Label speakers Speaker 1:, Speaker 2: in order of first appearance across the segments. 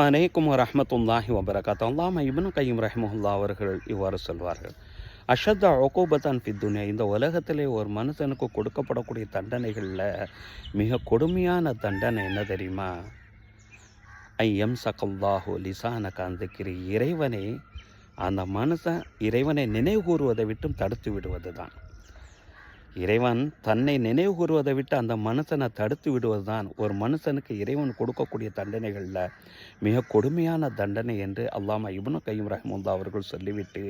Speaker 1: அலைக்கும் வரஹ்மத்துல்லாஹி வபரகாத்து. அல்லாம இப்னு கையிம் ரஹ்மஹுல்லா அவர்கள் இவ்வாறு சொல்வார்கள், அஷத்த உகூபத்தன் ஃபி துன்யா, இந்த உலகத்திலே ஒரு மனுஷனுக்கு கொடுக்கப்படக்கூடிய தண்டனைகளில் மிக கொடுமையான தண்டனை என்ன தெரியுமா? ஐயம் சகல்லாஹு லிசானக அந்த இறைவனை, அந்த மனுஷன் இறைவனை நினைவு கூறுவதை விட்டும் தடுத்து விடுவது தான். இறைவன் தன்னை நினைவு கூறுவதை விட்டு அந்த மனுஷனை தடுத்து விடுவது தான் ஒரு மனுஷனுக்கு இறைவன் கொடுக்கக்கூடிய தண்டனைகளில் மிக கொடுமையான தண்டனை என்று அல்லாமா இப்னு கையிம் ரஹ்மத்துல்லாஹி அவர்கள் சொல்லிவிட்டு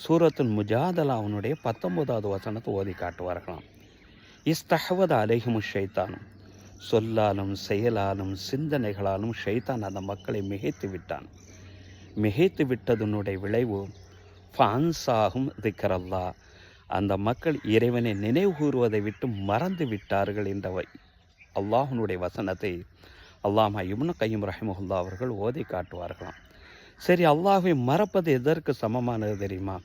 Speaker 1: சூரத்துல் முஜாதலா அவனுடைய 19வது வசனத்தை ஓதி காட்டுவார்களாம். இஸ்தஹவத அலைஹிமு ஷைத்தானும், சொல்லாலும் செயலாலும் சிந்தனைகளாலும் ஷைத்தான் அந்த மக்களை மிகைத்து விட்டான். மிகைத்து விட்டதனுடைய விளைவு ஃபான்சாகும் திக்ரல்லா, அந்த மக்கள் இறைவனை நினைவு கூறுவதை விட்டு மறந்து விட்டார்கள் என்ற அல்லாஹ்வுடைய வசனத்தை அல்லாமா இப்னு கையிம் ரஹ்மத்துல்லாஹி அவர்கள் ஓதி காட்டுவார்களாம். சரி, அல்லாஹ்வை மறப்பது எதற்கு சமமானது தெரியுமா?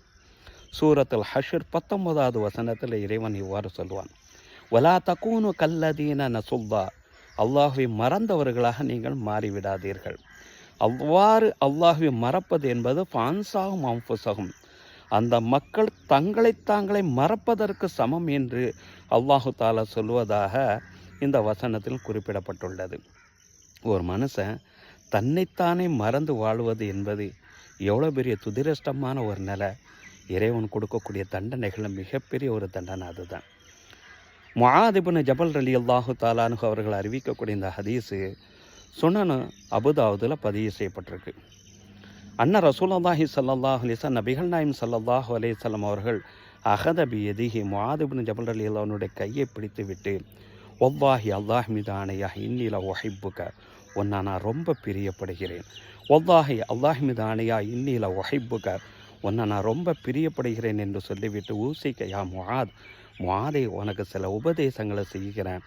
Speaker 1: சூரத்துல் ஹஷ்ர் 19வது வசனத்தில் இறைவன் இவ்வாறு சொல்வான், வலா தகூனு கல்லதீன நசுல்லா, அல்லாஹ்வை மறந்தவர்களாக நீங்கள் மாறிவிடாதீர்கள். அவ்வாறு அல்லாஹ்வை மறப்பது என்பது ஃபான்சாகும் அன்ஃபுஸஹும், அந்த மக்கள் தங்களை மறப்பதற்கு சமம் என்று அல்லாஹு தாலா சொல்வதாக இந்த வசனத்தில் குறிப்பிடப்பட்டுள்ளது. ஒரு மனுஷன் தன்னைத்தானே மறந்து வாழ்வது என்பது எவ்வளோ பெரிய துதிரஷ்டமான ஒரு நிலை. இறைவன் கொடுக்கக்கூடிய தண்டனைகளில் மிகப்பெரிய ஒரு தண்டனை அதுதான். முஆத் இப்னு ஜபல் ரலியல்லாஹு தஆலா அன்ஹு அவர்கள் அறிவிக்கக்கூடிய இந்த ஹதீஸு சுனன் அபூதாவுதுல பதிவு செய்யப்பட்டிருக்கு. அன்ன ரசூலுல்லாஹி ஸல்லல்லாஹு அலைஹி வஸல்லம், நபிகள் நாயகம் ஸல்லல்லாஹு அலைஹி வஸல்லம் அவர்கள் அகத பியதிஹி, முஆத் இப்னு ஜபல் ரலியல்லாஹு அன்ஹுடைய கையை பிடித்து விட்டு, வல்லாஹி, அல்லாஹ் மீது ஆணையாக, இன்னி ல உஹிப்புக, உன்னை நான் ரொம்ப பிரியப்படுகிறேன். வல்லாஹி, அல்லாஹ் மீது ஆணையா, இன்னி ல உஹிப்புக, உன்னை நான் ரொம்ப பிரியப்படுகிறேன் என்று சொல்லிவிட்டு, ஊசிக்க யா முஆத், முஆதே, உனக்கு சில உபதேசங்களை செய்கிறேன்.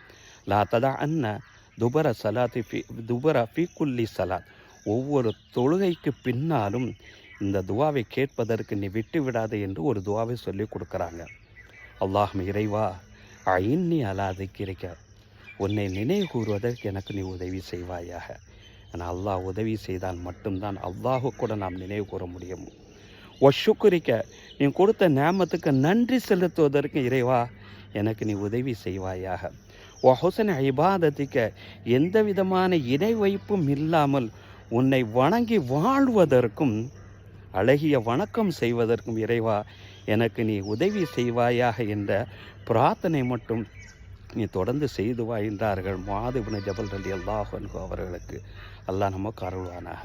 Speaker 1: லா ததா அன்ன துபர சலாத்தி துபர ஃபி குல்லி சலாத், ஒவ்வொரு தொழுகைக்கு பின்னாலும் இந்த துவாவை கேட்பதற்கு நீ விட்டு விடாது என்று ஒரு துவாவை சொல்லி கொடுக்குறாங்க. அல்லாஹ், இறைவா, ஐன்னி அலா திக்ரிக, உன்னை நினைவு கூறுவதற்கு எனக்கு நீ உதவி செய்வாயாக. ஆனால் அல்லாஹ் உதவி செய்தால் மட்டும்தான் அல்லாஹு கூட நாம் நினைவு கூற முடியும். ஒஷுக்குரிக்க, நீ கொடுத்த நேமத்துக்கு நன்றி செலுத்துவதற்கு இறைவா எனக்கு நீ உதவி செய்வாயாக. ஹுஸ்ன இபாதத்திக்க, எந்த விதமான இணை வைப்பும் இல்லாமல் உன்னை வணங்கி வாழ்வதற்கும் அழகிய வணக்கம் செய்வதற்கும் இறைவா எனக்கு நீ உதவி செய்வாயாக என்ற பிரார்த்தனை மட்டும் நீ தொடர்ந்து செய்து வா என்றார்கள் முஆத் இப்னு ஜபல் ரலியல்லாஹு அன்ஹு அவர்களுக்கு. அல்லாஹ் நமக்கு அருள்வானாக.